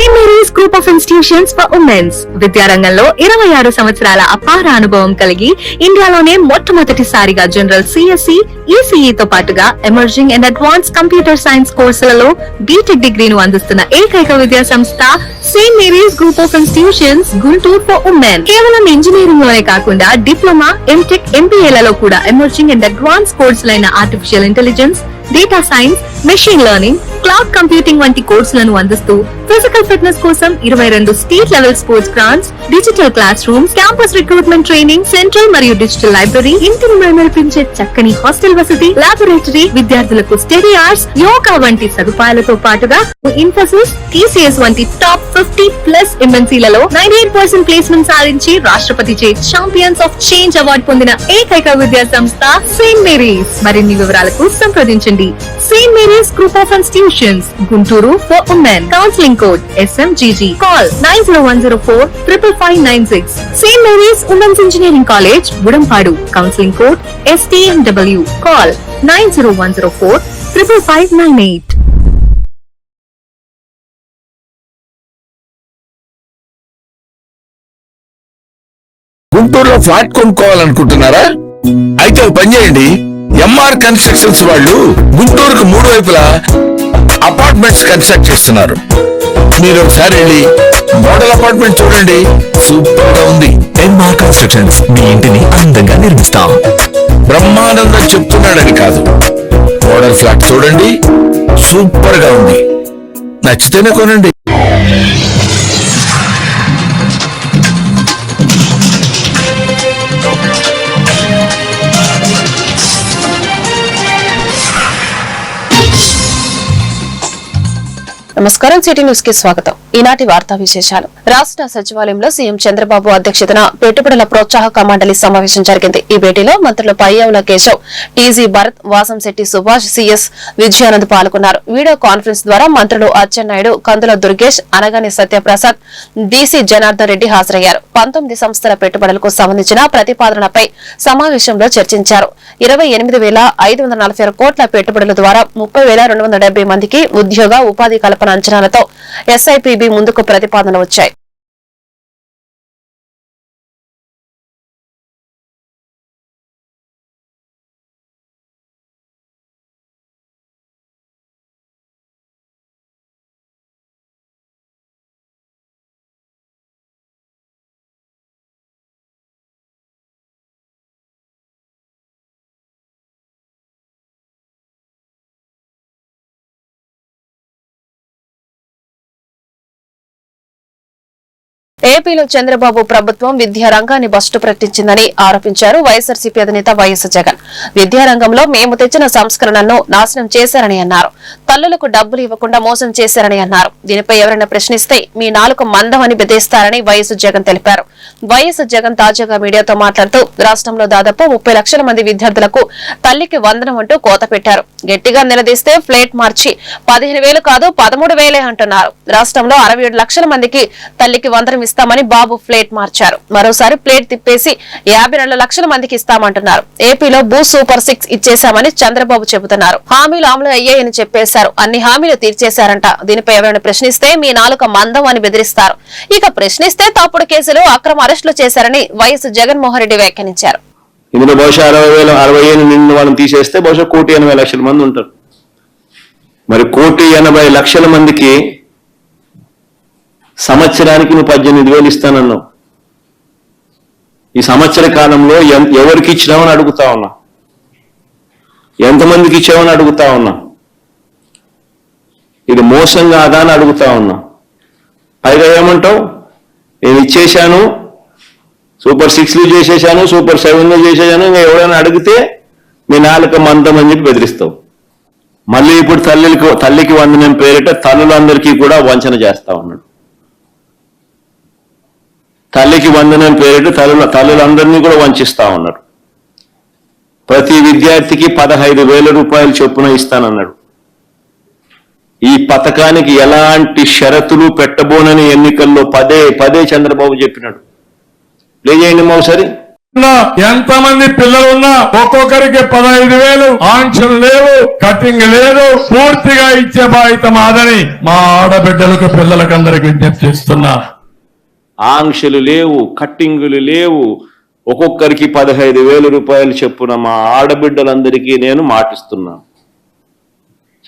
Saint Mary's group of institutions for women's విద్యారంగంలో 26 సంవత్సరాల అపార అనుభవం కలిగి ఇండియాలోనే మొట్టమొదటిసారిగా జనరల్ సిఎస్సి, ఈసీఈ తో పాటుగా emerging and advance computer science కోర్సులలో బీటెక్ డిగ్రీను అందిస్తున్న ఏకైక విద్యా సంస్థ saint Mary's group of institutions Guntur for women. కేవలం ఇంజనీరింగ్ లోనే కాకుండా డిప్లొమా, ఎంటెక్, ఎంబీఏలలో కూడా ఎమర్జింగ్ అండ్ అడ్వాన్స్ కోర్సులైన artificial intelligence, data science, machine learning, cloud computing వంటి కోర్సులను అందిస్తూ ఫిజికల్ ఫిట్నెస్ కోసం 22 state level sports grounds, digital classrooms, campus recruitment training, central మరియు డిజిటల్ లైబ్రరీ, ఇంటిని మైమరిపించే చక్కని హాస్టల్ వసతి, లాబొరేటరీ, విద్యార్థులకు స్టడీ అవర్స్, యోగా వంటి సదుపాయాలతో పాటుగా ఇన్ఫోసిస్, టీసీఎస్ వంటి టాప్ 50+ ఎంఎన్సీలలో 98% ప్లేస్మెంట్ సాధించి రాష్ట్రపతిచే ఛాంపియన్స్ ఆఫ్ చేంజ్ అవార్డు పొందిన ఏకైక విద్యా సంస్థ సెయింట్ మేరీస్. మరిన్ని వివరాలకు సంప్రదించండి. Saint Mary's group of institutions Guntur for women. Counselling code SMGG. Call 9010455596. St. Mary's Women's Engineering College, Budamadu. Counseling code STMW. Call 9010455598. గుంటూరులో ఫ్లాట్ కొనుక్కోవాలనుకుంటున్నారా? అయితే ఒక పని చేయండి. ఎంఆర్ కన్స్ట్రక్షన్స్ వాళ్ళు గుంటూరుకు 3 వైపులా అపార్ట్మెంట్స్ కన్స్ట్రక్ట్ చేస్తున్నారు. మీరు ఒకసారి వెళ్ళి మోడల్ అపార్ట్మెంట్ చూడండి, సూపర్ గా ఉంది. ఎంఆర్ కన్స్ట్రక్షన్స్ మీ ఇంటిని అందంగా నిర్మిస్తాం. బ్రహ్మానందం చెప్తున్నాడని కాదు, మోడల్ ఫ్లాట్ చూడండి, సూపర్ గా ఉంది. నచ్చితేనే కొనండి. నమస్కారం, సిటీ న్యూస్ కి స్వాగతం. ఈనాటి వార్తా విశేషాలు. రాష్ట్ర సచివాలయంలో సీఎం చంద్రబాబు అధ్యక్షతన పెట్టుబడుల ప్రోత్సాహక మండలి సమావేశం జరిగింది. ఈ భేటీలో మంత్రులు పయ్యావుల కేశవ్, టీజీ భరత్, వాసంశెట్టి సుభాష్, సిఎస్ విజయానంద్ పాల్గొన్నారు. వీడియో కాన్ఫరెన్స్ ద్వారా మంత్రులు అచ్చెన్నాయుడు, కందుల దుర్గేష్, అనగాని సత్యప్రసాద్, డీసీ జనార్దన్ రెడ్డి హాజరయ్యారు. 19 సంస్థల పెట్టుబడులకు సంబంధించిన ప్రతిపాదనపై సమావేశంలో చర్చించారు. 28,546 కోట్ల పెట్టుబడుల ద్వారా 30,270 మందికి ఉద్యోగ ఉపాధి కల్పన అంచనాలతో ఎస్ఐపిబి ముందుకు ప్రతిపాదన వచ్చాయి. ఏపీలో చంద్రబాబు ప్రభుత్వం విద్యారంగాన్ని బస్టు ప్రకటించిందని ఆరోపించారు వైఎస్ఆర్సీపీ అధినేత వైఎస్ జగన్. విద్యారంగంలో మేము తెచ్చిన సంస్కరణలను నాశనం చేశారని అన్నారు. తల్లులకు డబ్బులు ఇవ్వకుండా మోసం చేశారని అన్నారు. దీనిపై ఎవరైనా ప్రశ్నిస్తే మీ నాలుక మందం అని బెదిరిస్తారని వైఎస్ జగన్ తెలిపారు. వైఎస్ జగన్ తాజాగా మీడియాతో మాట్లాడుతూ రాష్ట్రంలో దాదాపు 30 లక్షల మంది విద్యార్థులకు తల్లికి వందనం అంటూ కోత పెట్టారు. గట్టిగా నిలదీస్తే ప్లేట్ మార్చి 15,000 కాదు 13,000 అంటున్నారు. రాష్ట్రంలో 67 లక్షల మందికి తల్లికి వందనం ఇస్తామని బాబు ప్లేట్ మార్చారు. మరోసారి ప్లేట్ తిప్పేసి 52 లక్షల మందికి ఇస్తామంటున్నారు. ఏపీలో భూ సూపర్ 6 ఇచ్చేశామని చంద్రబాబు చెబుతున్నారు. హామీలు అమలు అయ్యాయని చెప్పేశారు. అన్ని హామీలు తీర్చేశారంట. దీనిపై ఎవరైనా ప్రశ్నిస్తే మీ నాలుక మందం అని బెదిరిస్తారు. ఇక ప్రశ్నిస్తే తప్పుడు కేసులు, అక్రమ అరెస్టులు చేశారని వైఎస్ జగన్మోహన్ రెడ్డి వ్యాఖ్యానించారు. ఇందులో బహుశా 60,000 నిండు వాళ్ళని తీసేస్తే బహుశా 1,80,00,000 మంది ఉంటారు. మరి 1,80,00,000 మందికి సంవత్సరానికి నువ్వు 18,000 ఇస్తానన్నావు. ఈ సంవత్సర కాలంలో ఎవరికి ఇచ్చినావని అడుగుతా ఉన్నా, ఎంతమందికి ఇచ్చావని అడుగుతా ఉన్నా. ఇది మోసం కాదా అని అడుగుతా ఉన్నా. పైగా ఏమంటావు, నేను ఇచ్చేశాను, సూపర్ 6 చేసేసాను, సూపర్ 7 చేసేసాను, ఇంకా ఎవరైనా అడిగితే మీ నాలుక మందం అని చెప్పి బెదిరిస్తావు. మళ్ళీ ఇప్పుడు తల్లికి వందనం పేరిట తల్లులందరికీ కూడా వంచన చేస్తా ఉన్నాడు. తల్లికి వందనం పేరిట తల్లులందరినీ కూడా వంచిస్తా ఉన్నాడు. ప్రతి విద్యార్థికి 15,000 రూపాయలు చొప్పున ఇస్తానన్నాడు. ఈ పథకానికి ఎలాంటి షరతులు పెట్టబోనని ఎన్నికల్లో పదే చంద్రబాబు చెప్పినాడు. ప్లే చేయండి ఒకసారి. ఎంతమంది పిల్లలున్నా ఒక్కొక్కరికి 15,000 ఆంక్షలు లేవు, కటింగ్ లేదు, పూర్తిగా ఇచ్చే బాధ్యత మాదని మా ఆడబిడ్డలకు పిల్లలకు అందరికి విజ్ఞప్తి చేస్తున్నా. ఆంక్షలు లేవు, కట్టింగులు లేవు, ఒక్కొక్కరికి 15,000 రూపాయలు చెప్పున మా ఆడబిడ్డలందరికీ నేను మాటిస్తున్నా.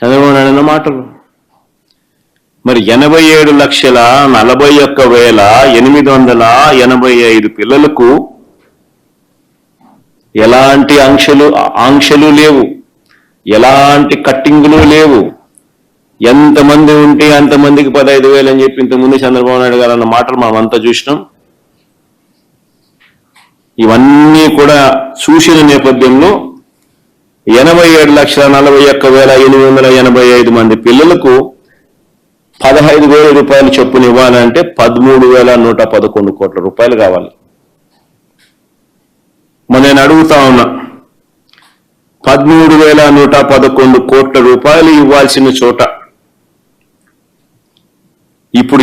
చంద్రబాబు నాయుడు మాటలు. మరి 87,41,885 పిల్లలకు ఎలాంటి ఆంక్షలు లేవు, ఎలాంటి కట్టింగులు లేవు. ఎంతమంది ఉంటే అంతమందికి 15,000 అని చెప్పి ఇంతకుముందు చంద్రబాబు నాయుడు గారు అన్న మాటలు మనం అంతా చూసినాం. ఇవన్నీ కూడా చూసిన నేపథ్యంలో 87,41,885 మంది పిల్లలకు 15,000 రూపాయలు చొప్పున ఇవ్వాలంటే 13,111 కోట్ల రూపాయలు కావాలి. మరి నేను అడుగుతా ఉన్నా, 13,111 కోట్ల రూపాయలు ఇవ్వాల్సిన చోట ఇప్పుడు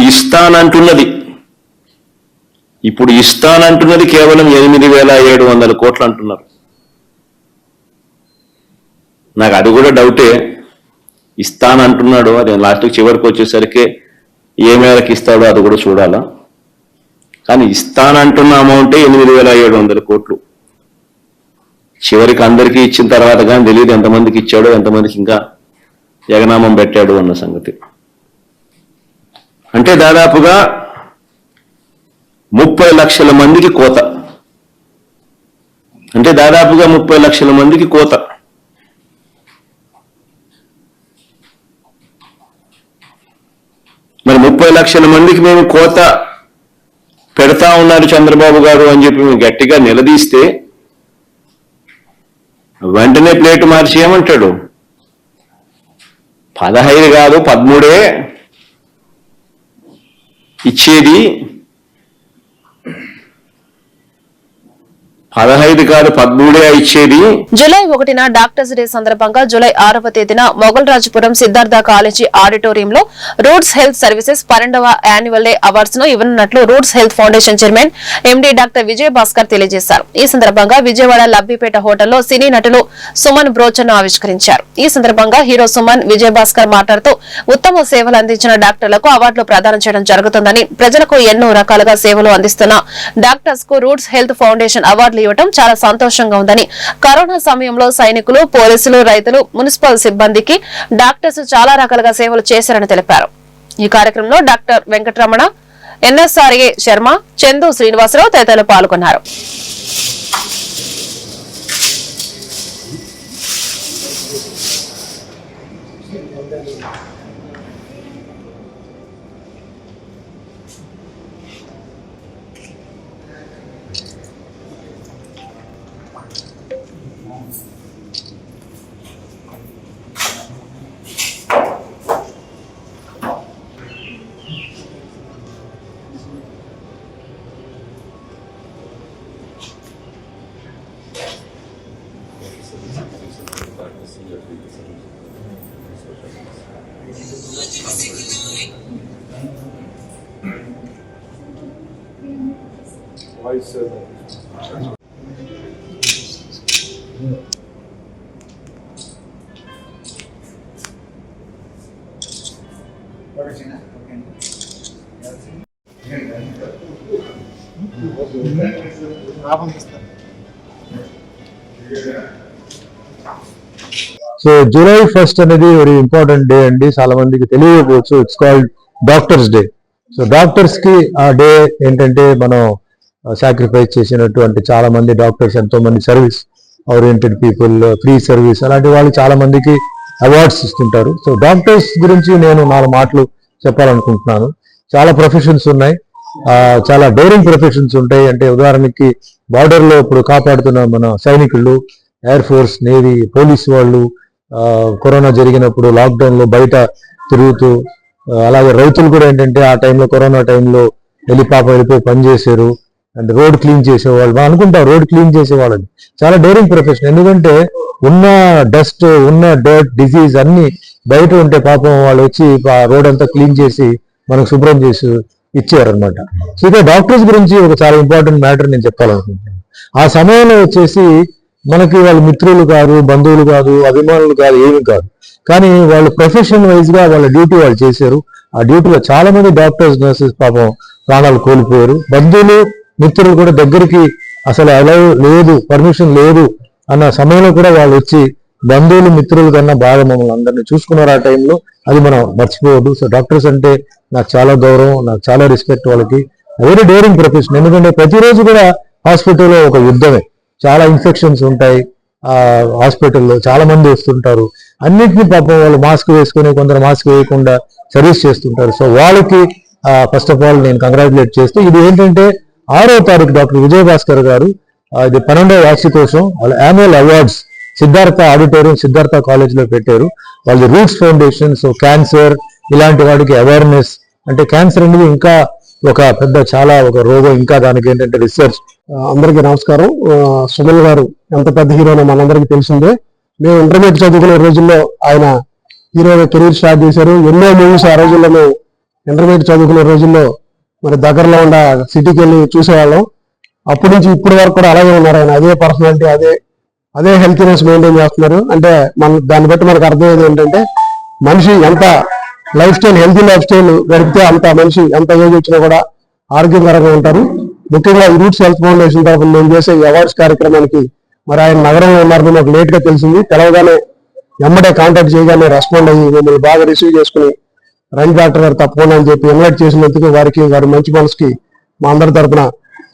ఇస్తానంటున్నది కేవలం 8,700 కోట్లు అంటున్నారు. నాకు అది కూడా డౌటే. ఇస్తానంటున్నాడు, అది లాస్ట్కి చివరికి వచ్చేసరికి ఏ మేరకు ఇస్తాడో అది కూడా చూడాలా. కానీ ఇస్తానంటున్న అమౌంటే 8,700 కోట్లు. చివరికి అందరికీ ఇచ్చిన తర్వాత కానీ తెలియదు ఎంతమందికి ఇచ్చాడో, ఎంతమందికి ఇంకా ఎగనామం పెట్టాడు అన్న సంగతి. అంటే దాదాపుగా 30 లక్షల మందికి కోత. మరి 30 లక్షల మందికి మేము కోత పెడతా ఉన్నారు చంద్రబాబు గారు అని చెప్పి మేము గట్టిగా నిలదీస్తే వెంటనే ప్లేట్ మార్చి ఏమంటాడు, 15 కాదు 13 ఇచ్చేది, 15 కాదు 13 ఇచ్చేది. జూలై 1న డాక్టర్స్ డే సందర్భంగా జూలై 6వ తేదీన మొగల్రాజపురం సిద్ధార్థ కాలేజీ ఆడిటోరియంలో రూట్స్ హెల్త్ సర్వీసెస్ 12వ యాన్యువల్ డే అవార్డ్స్ ను ఇవ్వనున్నట్లు Roots health foundation chairman MD doctor Vijay Bhaskar తెలియజేశారు. ఈ సందర్భంగా విజయవాడ లబ్బిపేట హోటల్లో సినీ నటులు సుమన్ బ్రోచర్ ను ఆవిష్కరించారు. ఈ సందర్భంగా హీరో సుమన్ విజయ్ భాస్కర్ మాట్లాడుతూ ఉత్తమ సేవలు అందించిన డాక్టర్లకు అవార్డులు ప్రదానం చేయడం జరుగుతుందని, ప్రజలకు ఎన్నో రకాలుగా సేవలు అందిస్తున్న డాక్టర్స్ కు రూట్స్ హెల్త్ ఫౌండేషన్ అవార్డులు ఇవ్వడం చాలా సంతోషంగా ఉందని, కరోనా సమయంలో సైనికులు, పోలీసులు, రైతులు, మున్సిపల్ సిబ్బందికి డాక్టర్స్ చాలా రకాలుగా సేవలు చేశారని తెలిపారు. ఈ కార్యక్రమంలో డాక్టర్ వెంకటరమణ, ఎన్ఎస్ఆర్ఏ శర్మ, చందు శ్రీనివాసరావు తదితరులు పాల్గొన్నారు. సో జూలై 1st అనేది వెరీ ఇంపార్టెంట్ డే అండి. చాలా మందికి తెలియకపోవచ్చు. It's called doctors day. So doctors కి ఆ డే ఏంటంటే మనం సాక్రిఫైస్ చేసినటువంటి చాలా మంది డాక్టర్స్, ఎంతో మంది service oriented people, free service అలాంటి వాళ్ళు చాలా మందికి అవార్డ్స్ ఇస్తుంటారు. సో డాక్టర్స్ గురించి నేను 4 మాటలు చెప్పాలనుకుంటున్నాను. చాలా ప్రొఫెషన్స్ ఉన్నాయి, చాలా డైరింగ్ ప్రొఫెషన్స్ ఉంటాయి. అంటే ఉదాహరణకి బార్డర్ లో ఇప్పుడు కాపాడుతున్న మన సైనికులు, ఎయిర్ ఫోర్స్, నేవీ, పోలీస్ వాళ్ళు, కరోనా జరిగినప్పుడు లాక్డౌన్ లో బయట తిరుగుతూ, అలాగే రైతులు కూడా ఏంటంటే ఆ టైంలో కరోనా టైంలో వెళ్ళిపోయి పనిచేశారు. అండ్ రోడ్ క్లీన్ చేసేవాళ్ళు, మనం అనుకుంటాం రోడ్ క్లీన్ చేసేవాళ్ళని, చాలా డైరింగ్ ప్రొఫెషన్. ఎందుకంటే ఉన్న డస్ట్, ఉన్న డర్ట్, డిజీజ్ అన్ని బయట ఉంటే పాపం వాళ్ళు వచ్చి రోడ్ అంతా క్లీన్ చేసి మనకు శుభ్రం చేసి ఇచ్చారనమాట. సో ఇక డాక్టర్స్ గురించి ఒక చాలా ఇంపార్టెంట్ మ్యాటర్ నేను చెప్పాలనుకుంటున్నాను. ఆ సమయంలో వచ్చేసి మనకి వాళ్ళ మిత్రులు కాదు, బంధువులు కాదు, అభిమానులు కాదు, ఏమి కాదు. కానీ వాళ్ళు ప్రొఫెషన్ వైజ్ గా వాళ్ళ డ్యూటీ వాళ్ళు చేశారు. ఆ డ్యూటీలో చాలా మంది డాక్టర్స్, నర్సెస్ పాపం ప్రాణాలు కోల్పోయారు. బంధువులు, మిత్రులు కూడా దగ్గరికి అసలు అలౌ లేదు, పర్మిషన్ లేదు అన్న సమయంలో కూడా వాళ్ళు వచ్చి బంధువులు, మిత్రుల కన్నా బాగా మమ్మల్ని అందరినీ చూసుకున్నారు ఆ టైంలో. అది మనం మర్చిపోవద్దు. సో డాక్టర్స్ అంటే నాకు చాలా గౌరవం, నాకు చాలా రెస్పెక్ట్. వాళ్ళకి వెరీ డేరింగ్ ప్రొఫెషన్. ఎందుకంటే ప్రతిరోజు కూడా హాస్పిటల్లో ఒక యుద్ధమే. చాలా ఇన్ఫెక్షన్స్ ఉంటాయి ఆ హాస్పిటల్లో, చాలా మంది వస్తుంటారు. అన్నిటినీ పాపం వాళ్ళు మాస్క్ వేసుకుని, కొందరు మాస్క్ వేయకుండా సర్వీస్ చేస్తుంటారు. సో వాళ్ళకి ఫస్ట్ ఆఫ్ ఆల్ నేను కంగ్రాచులేట్ చేస్తూ, ఇది ఏంటంటే 6వ తారీఖు డాక్టర్ విజయభాస్కర్ గారు ఇది 12వ వార్షికోత్సవం వాళ్ళ annual awards Siddhartha auditorium, Siddhartha college లో పెట్టారు. వాళ్ళది రూట్స్ ఫౌండేషన్. సో క్యాన్సర్ ఇలాంటి వాటికి అవేర్నెస్, అంటే క్యాన్సర్ అనేది ఇంకా ఒక పెద్ద చాలా ఒక రోగం, ఇంకా దానికి ఏంటంటే రీసెర్చ్. అందరికీ నమస్కారం. సుమన్ గారు ఎంత పెద్ద హీరోనో మనందరికీ తెలిసిందే. మేము ఇంటర్మీడియట్ చదువుకునే రోజుల్లో ఆయన హీరోగా కెరీర్ స్టార్ట్ చేశారు. ఎన్నో మూవీస్ ఆ రోజుల్లో మేము ఇంటర్మీడియట్ చదువుకునే రోజుల్లో మరి దగ్గరలో ఉన్న సిటీకి వెళ్ళి చూసేవాళ్ళం. అప్పటి నుంచి ఇప్పటి వరకు కూడా అలాగే ఉన్నారు ఆయన. అదే పర్సనాలిటీ, అదే హెల్తీనెస్ మెయింటైన్ చేస్తున్నారు. అంటే మన దాన్ని బట్టి మనకు అర్థమయ్యేది ఏంటంటే మనిషి ఎంత lifestyle, healthy lifestyle గడిపితే అంత మనిషి ఎంత ఏజ్ వచ్చినా కూడా ఆరోగ్యకరంగా ఉంటారు. ముఖ్యంగా ఈ రూట్స్ హెల్త్ ఫౌండేషన్ తరఫున మేము చేసే ఈ అవార్డ్స్ కార్యక్రమానికి మరి ఆయన నగరంలో ఉన్నారని మాకు లేట్ గా తెలిసింది. తెలవగానే ఎమ్మడే కాంటాక్ట్ చేయగానే రెస్పాండ్ అయ్యి మమ్మల్ని బాగా రిసీవ్ చేసుకుని రండి డాక్టర్ గారు తప్పకుండా అని చెప్పి ఇన్వైట్ చేసినందుకు వారికి, వారి మంచి మనసుకి మా అందరి తరఫున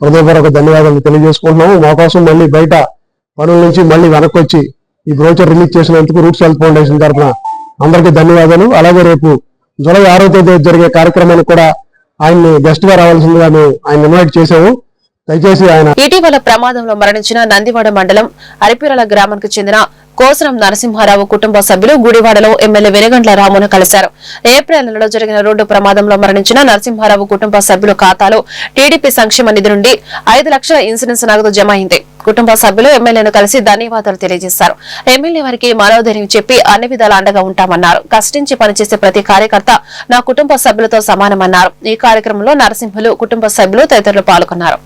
హృదయపూర్వక ధన్యవాదాలు తెలియజేసుకుంటున్నాము. మా కోసం మళ్ళీ బయట పనుల నుంచి మళ్ళీ వెనక్కి వచ్చి ఈ బ్రోచర్ రిలీజ్ చేసినందుకు రూట్స్ హెల్త్ ఫౌండేషన్ తరఫున అందరికీ ధన్యవాదాలు. అలాగే రేపు జూలై 6వ తేదీ జరిగే కార్యక్రమానికి కూడా ఆయన్ని గెస్ట్ గా రావాల్సిందిగా మేము ఆయన ఇన్వైట్ చేశాము. దయచేసి ఆయన ఇటీవల ప్రమాదంలో మరణించిన నందివాడ మండలం అరిపిరల గ్రామానికి చెందిన కోసరం నరసింహారావు కుటుంబ సభ్యులు గుడివాడలో ఎమ్మెల్యే వెనుగండ్ల రామును కలిశారు. ఏప్రిల్ నెలలో జరిగిన రోడ్డు ప్రమాదంలో మరణించిన నరసింహారావు కుటుంబ సభ్యుల ఖాతాలో టీడీపీ సంక్షేమ నిధి నుండి 5 లక్షల ఇన్సూరెన్స్ నగదు జమ అయింది. కుటుంబ సభ్యులు ఎమ్మెల్యేను కలిసి ధన్యవాదాలు తెలియజేశారు. ఎమ్మెల్యే వారికి మనోధైర్యం చెప్పి అన్ని విధాలా అండగా ఉంటామన్నారు. కష్టించి పనిచేసే ప్రతి కార్యకర్త నా కుటుంబ సభ్యులతో సమానమన్నారు. ఈ కార్యక్రమంలో నరసింహులు కుటుంబ సభ్యులు తదితరులు పాల్గొన్నారు.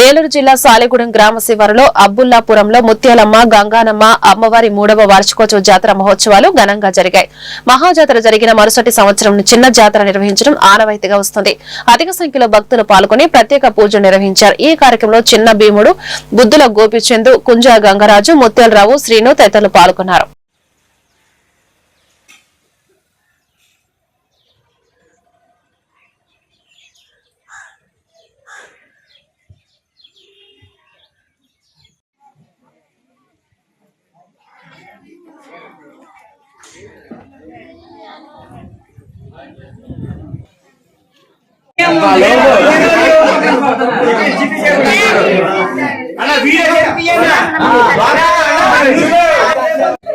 ఏలూరు జిల్లా సాలెగూడెం గ్రామ శివారులో అబ్బుల్లాపురంలో ముత్యాలమ్మ, గంగానమ్మ అమ్మవారి 3వ వార్షికోత్సవ జాతర మహోత్సవాలు ఘనంగా జరిగాయి. మహాజాతర జరిగిన మరుసటి సంవత్సరం చిన్న జాతర నిర్వహించడం ఆనవాయితీగా వస్తుంది. అధిక సంఖ్యలో భక్తులు పాల్గొని ప్రత్యేక పూజలు నిర్వహించారు. ఈ కార్యక్రమంలో చిన్న భీముడు, బుద్ధుల గోపిచందు, కుంజా గంగరాజు, ముత్యాలరావు, శ్రీను తదితరులు పాల్గొన్నారు.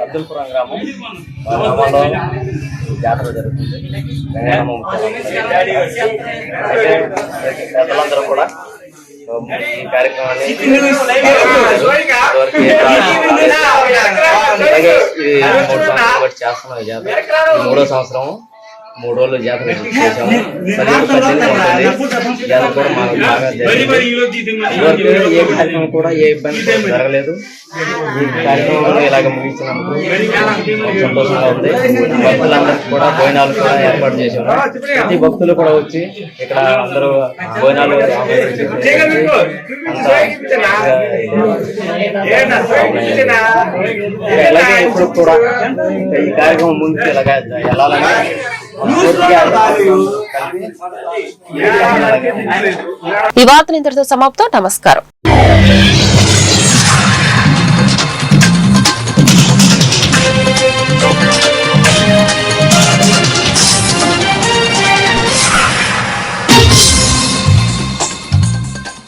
అబ్దుల్పురం గ్రామం జాతర జరుగుతుంది. పెద్దలందరూ కూడా ఈ కార్యక్రమాన్ని అలాగే ఇది 3 సంవత్సరాలు బట్టి చేస్తున్నాం. ఈ జాతర 3వ సంవత్సరం 3 రోజులు జాతర చేసాము. 18 ఉంటుంది. జాతర కూడా మాకు బాగా జరిగింది. ఇదివరకు ఏ కార్యక్రమం కూడా ఏ ఇబ్బంది జరగలేదు. ఈ కార్యక్రమంలో ఇలాగ ముగించినందుకు సంతోషంగా ఉంది. భక్తులందరికీ కూడా భోజనాలు కూడా ఏర్పాటు చేసాము. ప్రతి భక్తులు కూడా వచ్చి ఇక్కడ అందరూ భోజనాలు ఇలాగే ఇప్పుడు కూడా ఈ కార్యక్రమం ముందుకు ఇలాగ వెళ్ళాలని ఈ వార్తలు ఇంతటితో సమాప్తం. నమస్కారం.